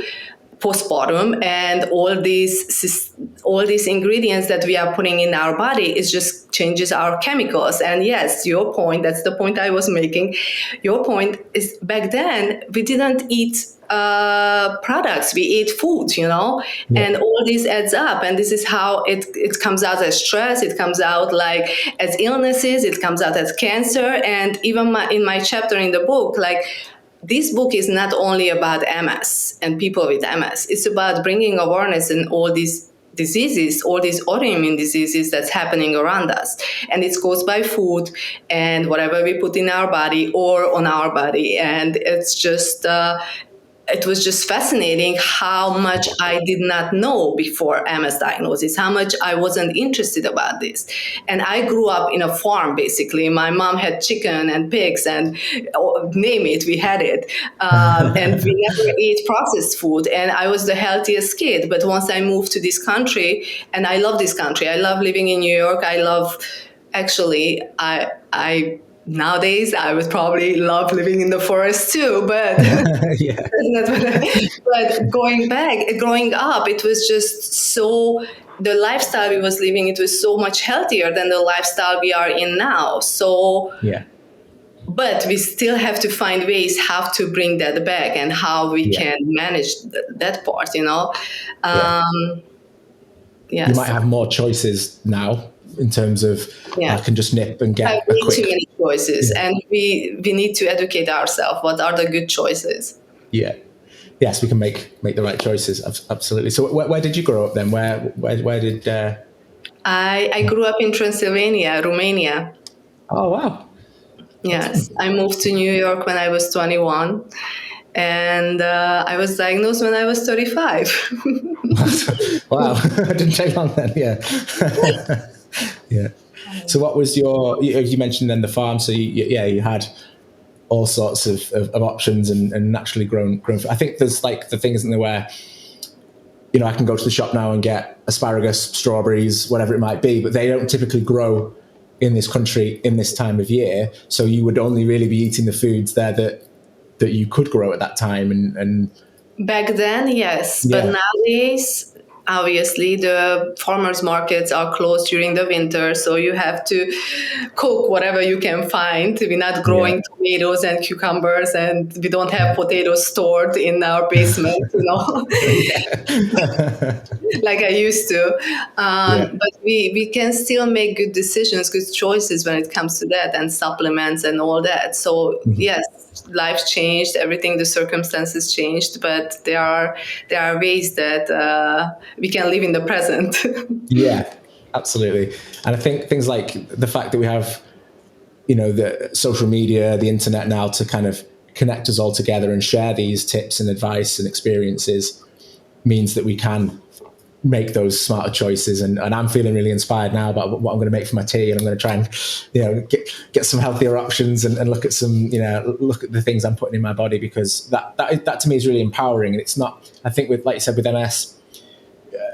postpartum, and all these ingredients that we are putting in our body, it just changes our chemicals. And yes, your point, that's the point I was making. Your point is, back then we didn't eat products, we ate food, and all this adds up, and this is how it comes out as stress, it comes out as illnesses, it comes out as cancer. And even in my chapter in the book, this book is not only about MS and people with MS. It's about bringing awareness in all these diseases, all these autoimmune diseases that's happening around us. And it goes by food and whatever we put in our body or on our body. And it's just, it was just fascinating how much I did not know before MS diagnosis, how much I wasn't interested about this. And I grew up in a farm, basically. My mom had chicken and pigs and name it, we had it. And we never ate processed food. And I was the healthiest kid. But once I moved to this country, and I love this country, I love living in New York. Nowadays, I would probably love living in the forest too, but but growing up, it was just so, the lifestyle we was living, it was so much healthier than the lifestyle we are in now. So, but we still have to find ways how to bring that back and how we can manage that part, You might have more choices now in terms of I can just nip and get way a quick. Too many choices, and we need to educate ourselves. What are the good choices? Yeah. Yes, we can make the right choices. Absolutely. So where did you grow up then? Where did? I grew up in Transylvania, Romania. Oh wow. Yes, I moved to New York when I was 21, and I was diagnosed when I was 35. Wow, it didn't take long then. Yeah, yeah. So what was you mentioned then the farm? So you had all sorts of options and naturally grown. I think there's like the things in there where, I can go to the shop now and get asparagus, strawberries, whatever it might be, but they don't typically grow in this country in this time of year. So you would only really be eating the foods there that you could grow at that time. And back then, yes, but nowadays, obviously, the farmers markets are closed during the winter, so you have to cook whatever you can find. We're not growing tomatoes and cucumbers, and we don't have potatoes stored in our basement, like I used to. But we can still make good decisions, good choices when it comes to that, and supplements and all that. So yes, life changed, everything, the circumstances changed, but there are ways that we can live in the present. Yeah, absolutely. And I think things like the fact that we have, the social media, the internet now to kind of connect us all together and share these tips and advice and experiences means that we can make those smarter choices. And I'm feeling really inspired now about what I'm going to make for my tea, and I'm going to try and get some healthier options and look at some look at the things I'm putting in my body, because that to me is really empowering. And it's not, I think, with, like you said, with MS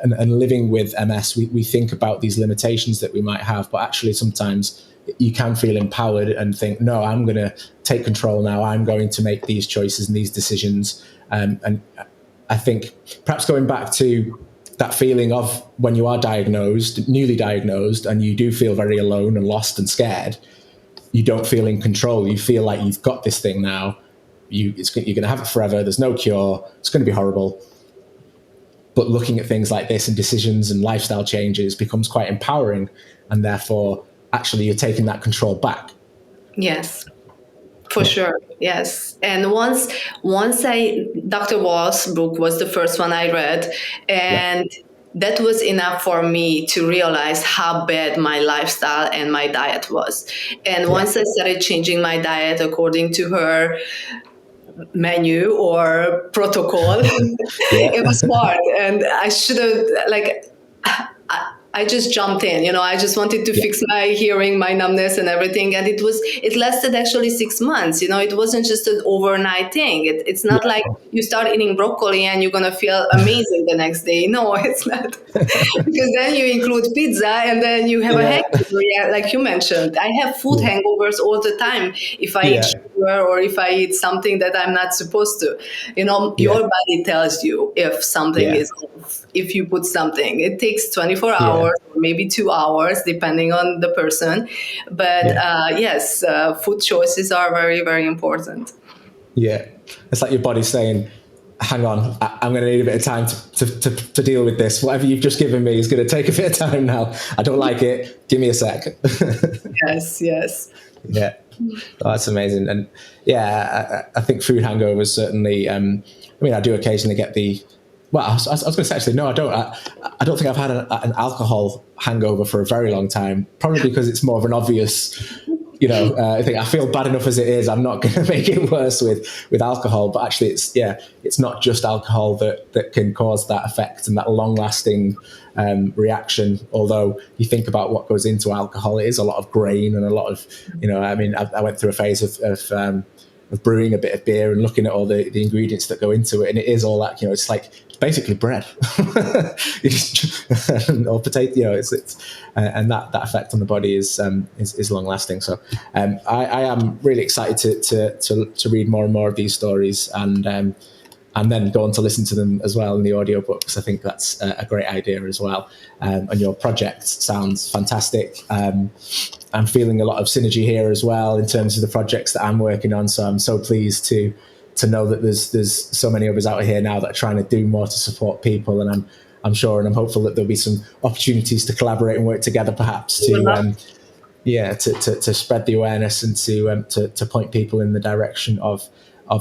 and living with MS, we think about these limitations that we might have, but actually sometimes you can feel empowered and think, no, I'm going to take control now. I'm going to make these choices and these decisions. And I think perhaps going back to that feeling of when you are newly diagnosed, and you do feel very alone and lost and scared, you don't feel in control. You feel like you've got this thing now. You're going to have it forever. There's no cure. It's going to be horrible. But looking at things like this and decisions and lifestyle changes becomes quite empowering. And therefore, actually, you're taking that control back. Yes. For sure, yes. And once Dr. Wall's book was the first one I read, and that was enough for me to realize how bad my lifestyle and my diet was. And once I started changing my diet according to her menu or protocol, it was hard. And I should have, I just jumped in, I just wanted to fix my hearing, my numbness and everything. And it lasted actually 6 months. It wasn't just an overnight thing. It's not like you start eating broccoli and you're going to feel amazing the next day. No, it's not. Because then you include pizza and then you have a hangover, like you mentioned. I have food hangovers all the time if I eat sugar or if I eat something that I'm not supposed to. Your body tells you if something is off. If you put something, it takes 24 hours. Or maybe 2 hours, depending on the person. But yes, food choices are very, very important. Yeah. It's like your body's saying, hang on, I'm going to need a bit of time to deal with this. Whatever you've just given me is going to take a bit of time now. I don't like it. Give me a sec. Yes. Yeah. Oh, that's amazing. And I think food hangovers certainly, I do occasionally get I was going to say, actually, no, I don't. I don't think I've had an alcohol hangover for a very long time, probably because it's more of an obvious, I think I feel bad enough as it is. I'm not going to make it worse with alcohol. But actually, it's not just alcohol that can cause that effect and that long-lasting reaction. Although you think about what goes into alcohol, it is a lot of grain and a lot of, I went through a phase of brewing a bit of beer and looking at all the ingredients that go into it, and it is all that, it's like basically bread or potato, and that effect on the body is long lasting. So I am really excited to read more and more of these stories, and then go on to listen to them as well in the audiobooks. I think that's a great idea as well. And your project sounds fantastic. I'm feeling a lot of synergy here as well in terms of the projects that I'm working on. So I'm so pleased to know that there's so many others out here now that are trying to do more to support people. And I'm sure, and I'm hopeful that there'll be some opportunities to collaborate and work together, perhaps to spread the awareness and to point people in the direction of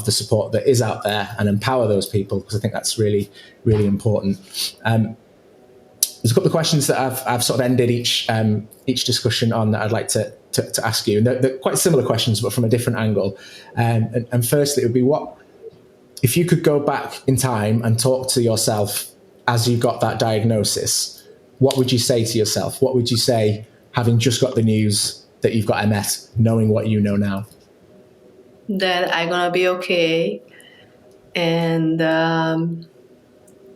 the support that is out there and empower those people, because I think that's really, really important. There's a couple of questions that I've sort of ended each discussion on that I'd like to ask you, and they're quite similar questions but from a different angle. And firstly, it would be, what if you could go back in time and talk to yourself as you got that diagnosis? What would you say to yourself? What would you say, having just got the news that you've got MS, knowing what you know now? That I'm gonna be okay, and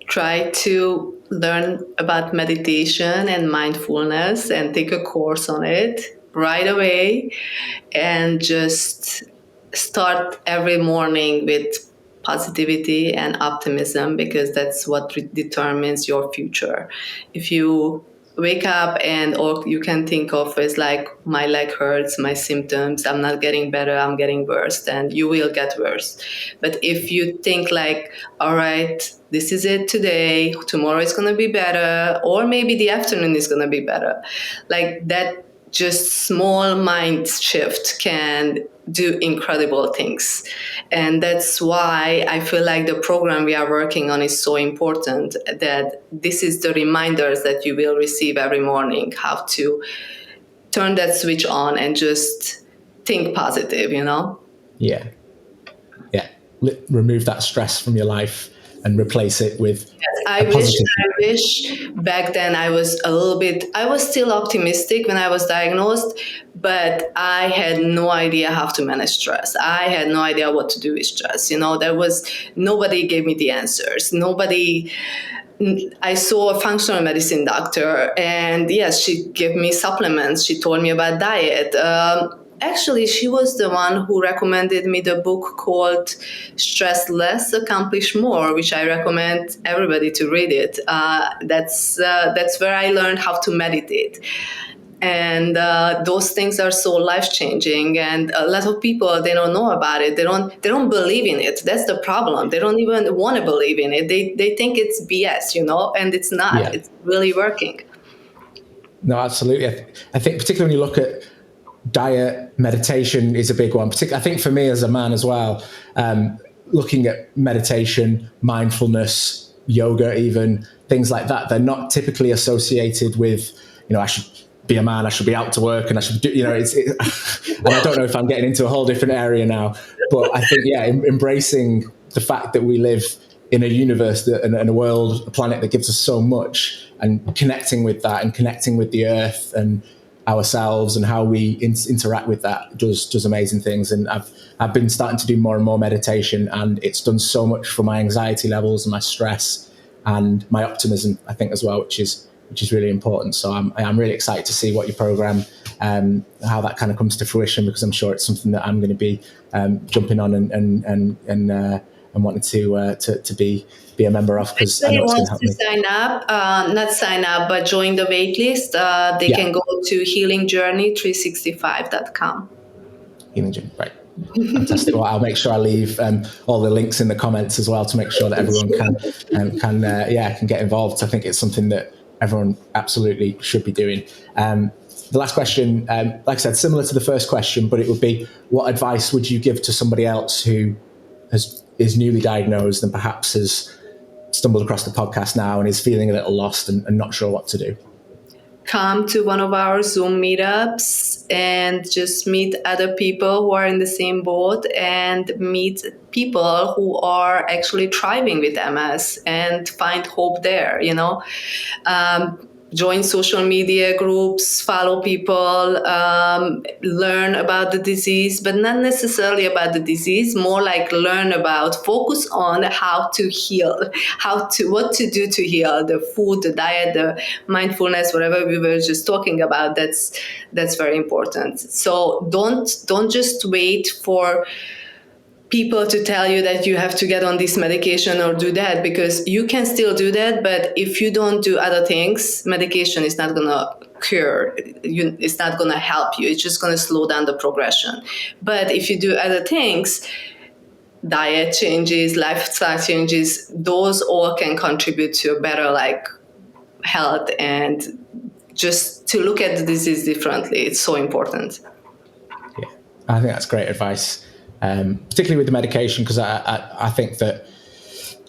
try to learn about meditation and mindfulness and take a course on it right away, and just start every morning with positivity and optimism, because that's what determines your future. If you wake up and all you can think of is like, my leg hurts, my symptoms, I'm not getting better, I'm getting worse, then you will get worse. But if you think like, all right, this is it today, tomorrow is going to be better, or maybe the afternoon is going to be better, like that, just small mind shift can do incredible things. And that's why I feel like the program we are working on is so important, that this is the reminders that you will receive every morning, how to turn that switch on and just think positive, Yeah. Remove that stress from your life and replace it with I wish back then I was still optimistic when I was diagnosed, but I had no idea how to manage stress. I had no idea what to do with stress. Nobody gave me the answers. I saw a functional medicine doctor, and yes, she gave me supplements. She told me about diet. Actually, she was the one who recommended me the book called Stress Less, Accomplish More, which I recommend everybody to read it. That's where I learned how to meditate. And those things are so life-changing, and a lot of people, they don't know about it. They don't believe in it. That's the problem. They don't even want to believe in it. They think it's BS, and it's not. Yeah. It's really working. No, absolutely. I think particularly when you look at diet, meditation is a big one. I think for me as a man as well, looking at meditation, mindfulness, yoga, even things like that, they're not typically associated with, I should be a man, I should be out to work, and I should do, and I don't know if I'm getting into a whole different area now, but I think, embracing the fact that we live in a universe and a world, a planet that gives us so much, and connecting with that and connecting with the earth and ourselves and how we interact with that does amazing things. And I've been starting to do more and more meditation, and it's done so much for my anxiety levels and my stress and my optimism, I think, as well, which is really important. So I'm really excited to see what your program, how that kind of comes to fruition, because I'm sure it's something that I'm going to be jumping on and wanting to be a member of, because I know it's going to help me. Sign up, not sign up, but join the wait list. They can go to healingjourney365.com. Healing Journey, right. Fantastic. Well, I'll make sure I leave all the links in the comments as well, to make sure that everyone can get involved. I think it's something that everyone absolutely should be doing. The last question, like I said, similar to the first question, but it would be, what advice would you give to somebody else who is newly diagnosed and perhaps has stumbled across the podcast now and is feeling a little lost and not sure what to do? Come to one of our Zoom meetups and just meet other people who are in the same boat, and meet people who are actually thriving with MS, and find hope there, Join social media groups, follow people, learn about the disease, but not necessarily about the disease, more like focus on how to heal, what to do to heal, the food, the diet, the mindfulness, whatever we were just talking about. That's very important. So don't just wait for people to tell you that you have to get on this medication or do that, because you can still do that. But if you don't do other things, medication is not going to cure you. It's not going to help you. It's just going to slow down the progression. But if you do other things, diet changes, lifestyle changes, those all can contribute to a better health, and just to look at the disease differently. It's so important. Yeah, I think that's great advice, particularly with the medication, because I think that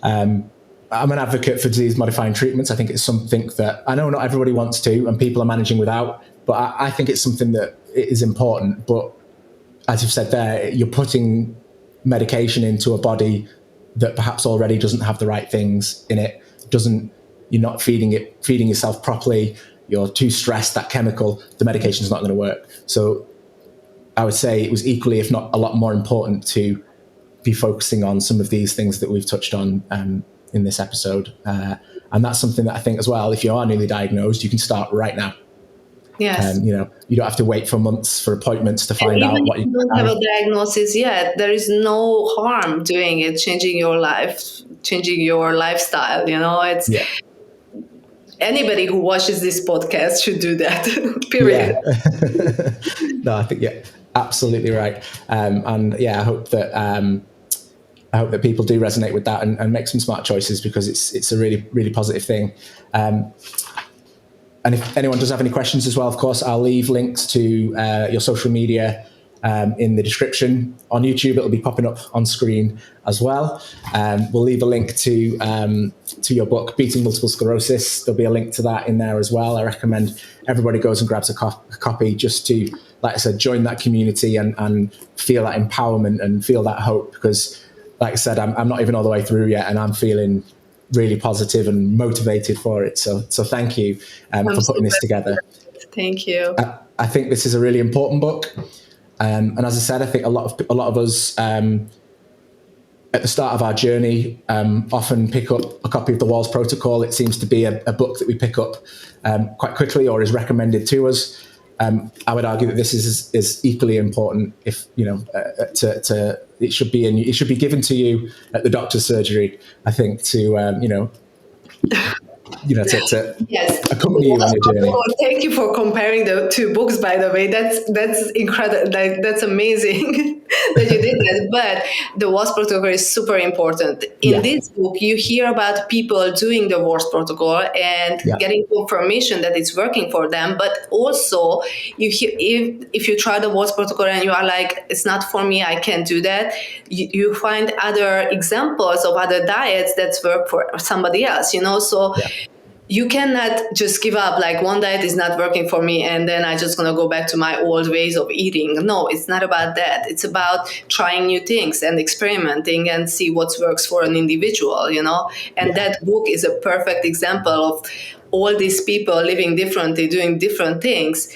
I'm an advocate for disease-modifying treatments. I think it's something that I know not everybody wants to, and people are managing without, but I think it's something that is important. But as you've said there, you're putting medication into a body that perhaps already doesn't have the right things in it. You're not feeding yourself properly. You're too stressed, that chemical, the medication's not going to work. So I would say it was equally, if not a lot more important, to be focusing on some of these things that we've touched on in this episode. And that's something that I think as well, if you are newly diagnosed, you can start right now. Yes. You don't have to wait for months for appointments to find out what you don't have a diagnosis yet. There is no harm doing it, changing your life, changing your lifestyle. Anybody who watches this podcast should do that. Period. Yeah. No, I think absolutely right. And I hope that people do resonate with that and make some smart choices, because it's a really, really positive thing. And if anyone does have any questions as well, of course, I'll leave links to your social media in the description. On YouTube, it'll be popping up on screen as well. We'll leave a link to your book, Beating Multiple Sclerosis. There'll be a link to that in there as well. I recommend everybody goes and grabs a copy, just to, like I said, join that community and feel that empowerment and feel that hope. Because, like I said, I'm not even all the way through yet, and I'm feeling really positive and motivated for it. So thank you for putting this together. Thank you. I think this is a really important book. And as I said, I think a lot of us at the start of our journey often pick up a copy of the Walls Protocol. It seems to be a book that we pick up quite quickly, or is recommended to us. I would argue that this is equally important. If it should be given to you at the doctor's surgery, I think, to yes, accompany you on your journey. Thank you for comparing the two books, by the way. That's incredible. That's amazing that you did that. But the Walls Protocol is super important. In this book, you hear about people doing the Walls Protocol and getting confirmation that it's working for them. But also, you hear, if you try the Walls Protocol and you are like, it's not for me, I can't do that, you find other examples of other diets that work for somebody else, So you cannot just give up, like, one diet is not working for me and then I'm just going to go back to my old ways of eating. No, it's not about that. It's about trying new things and experimenting and see what works for an individual, And that book is a perfect example of all these people living differently, doing different things.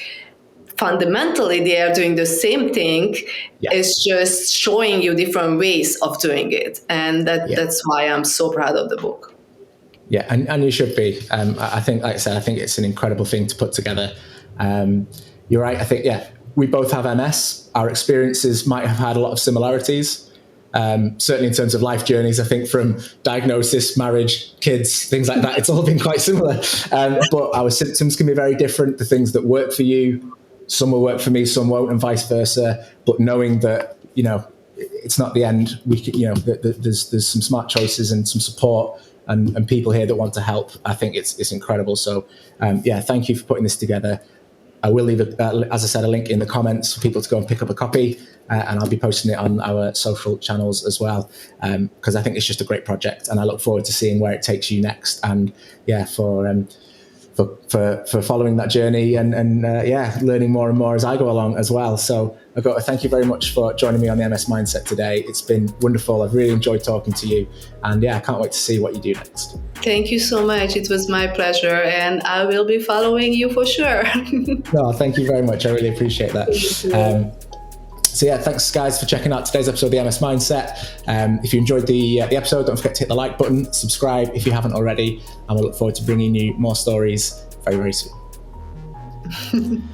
Fundamentally, they are doing the same thing. It's just showing you different ways of doing it. And that's why I'm so proud of the book. Yeah, and you should be. I think, like I said, I think it's an incredible thing to put together. You're right. I think, we both have MS. Our experiences might have had a lot of similarities, certainly in terms of life journeys. I think from diagnosis, marriage, kids, things like that, it's all been quite similar. But our symptoms can be very different. The things that work for you, some will work for me, some won't, and vice versa. But knowing that, it's not the end. We can, there's some smart choices and some support and people here that want to help. I think it's incredible. So, thank you for putting this together. I will leave, as I said, a link in the comments for people to go and pick up a copy, and I'll be posting it on our social channels as well, because I think it's just a great project, and I look forward to seeing where it takes you next. And for following that journey and learning more and more as I go along as well. So Agota, thank you very much for joining me on the MS Mindset today. It's been wonderful. I've really enjoyed talking to you, and I can't wait to see what you do next. Thank you so much. It was my pleasure, and I will be following you for sure. No, thank you very much. I really appreciate that. Thanks guys for checking out today's episode of the MS Mindset. If you enjoyed the episode, don't forget to hit the like button, subscribe if you haven't already, and we'll look forward to bringing you more stories very, very soon.